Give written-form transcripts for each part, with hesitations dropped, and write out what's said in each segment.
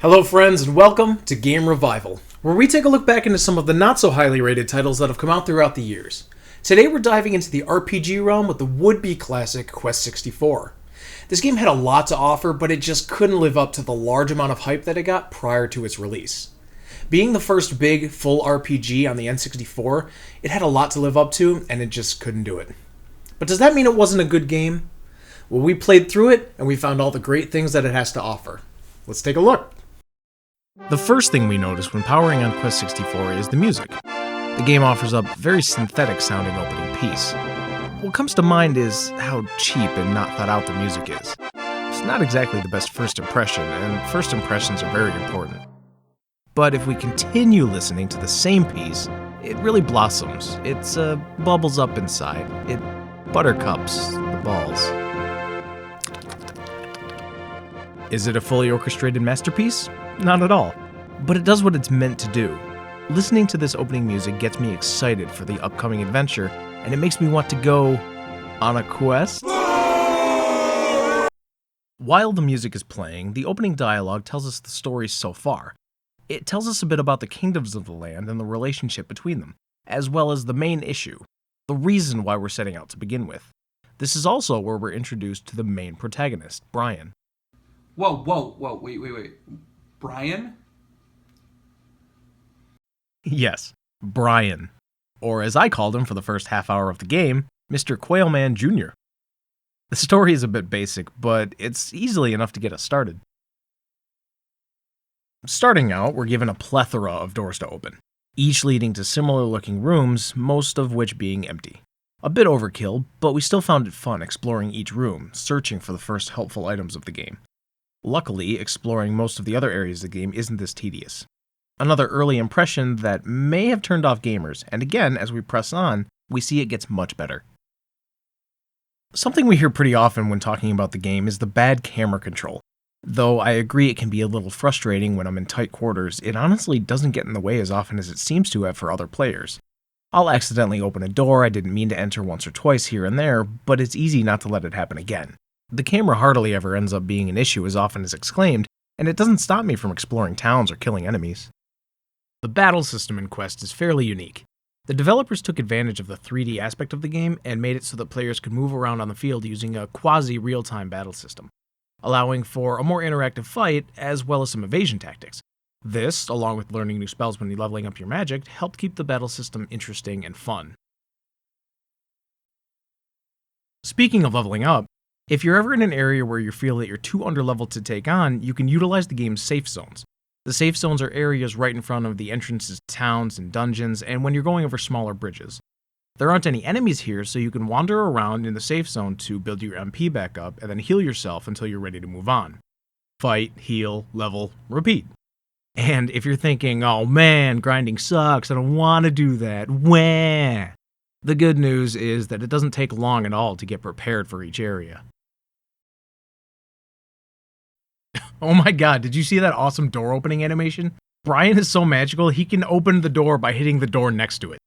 Hello friends and welcome to Game Revival, where we take a look back into some of the not so highly rated titles that have come out throughout the years. Today we're diving into the RPG realm with the would-be classic Quest 64. This game had a lot to offer, but it just couldn't live up to the large amount of hype that it got prior to its release. Being the first big, full RPG on the N64, it had a lot to live up to, and it just couldn't do it. But does that mean it wasn't a good game? Well, we played through it, and we found all the great things that it has to offer. Let's take a look. The first thing we notice when powering on Quest 64 is the music. The game offers up a very synthetic sounding opening piece. What comes to mind is how cheap and not thought out the music is. It's not exactly the best first impression, and first impressions are very important. But if we continue listening to the same piece, it really blossoms. It bubbles up inside. It buttercups the balls. Is it a fully orchestrated masterpiece? Not at all. But it does what it's meant to do. Listening to this opening music gets me excited for the upcoming adventure, and it makes me want to go on a quest. While the music is playing, the opening dialogue tells us the story so far. It tells us a bit about the kingdoms of the land and the relationship between them, as well as the main issue, the reason why we're setting out to begin with. This is also where we're introduced to the main protagonist, Brian. Whoa, wait. Brian? Yes, Brian. Or as I called him for the first half hour of the game, Mr. Quailman Jr. The story is a bit basic, but it's easily enough to get us started. Starting out, we're given a plethora of doors to open, each leading to similar-looking rooms, most of which being empty. A bit overkill, but we still found it fun exploring each room, searching for the first helpful items of the game. Luckily, exploring most of the other areas of the game isn't this tedious. Another early impression that may have turned off gamers, and again, as we press on, we see it gets much better. Something we hear pretty often when talking about the game is the bad camera control. Though I agree it can be a little frustrating when I'm in tight quarters, it honestly doesn't get in the way as often as it seems to have for other players. I'll accidentally open a door I didn't mean to enter once or twice here and there, but it's easy not to let it happen again. The camera hardly ever ends up being an issue as often as it's claimed, and it doesn't stop me from exploring towns or killing enemies. The battle system in Quest is fairly unique. The developers took advantage of the 3D aspect of the game and made it so that players could move around on the field using a quasi-real-time battle system, allowing for a more interactive fight as well as some evasion tactics. This, along with learning new spells when you're leveling up your magic, helped keep the battle system interesting and fun. Speaking of leveling up, if you're ever in an area where you feel that you're too underleveled to take on, you can utilize the game's safe zones. The safe zones are areas right in front of the entrances to towns and dungeons, and when you're going over smaller bridges. There aren't any enemies here, so you can wander around in the safe zone to build your MP back up, and then heal yourself until you're ready to move on. Fight, heal, level, repeat. And if you're thinking, oh man, grinding sucks, I don't want to do that, wah! The good news is that it doesn't take long at all to get prepared for each area. Oh my god, did you see that awesome door opening animation? Brian is so magical, he can open the door by hitting the door next to it.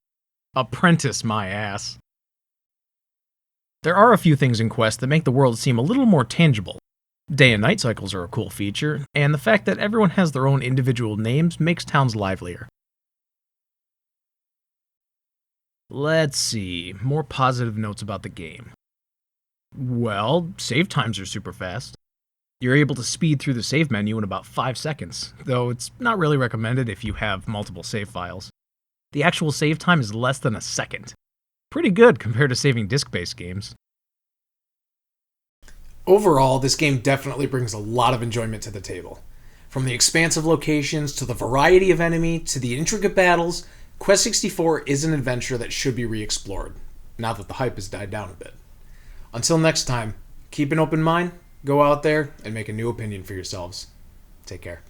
Apprentice my ass. There are a few things in Quest that make the world seem a little more tangible. Day and night cycles are a cool feature, and the fact that everyone has their own individual names makes towns livelier. Let's see, more positive notes about the game. Well, save times are super fast. You're able to speed through the save menu in about 5 seconds, though it's not really recommended if you have multiple save files. The actual save time is less than a second. Pretty good compared to saving disc-based games. Overall, this game definitely brings a lot of enjoyment to the table. From the expansive locations, to the variety of enemy, to the intricate battles, Quest 64 is an adventure that should be re-explored, now that the hype has died down a bit. Until next time, keep an open mind, go out there, and make a new opinion for yourselves. Take care.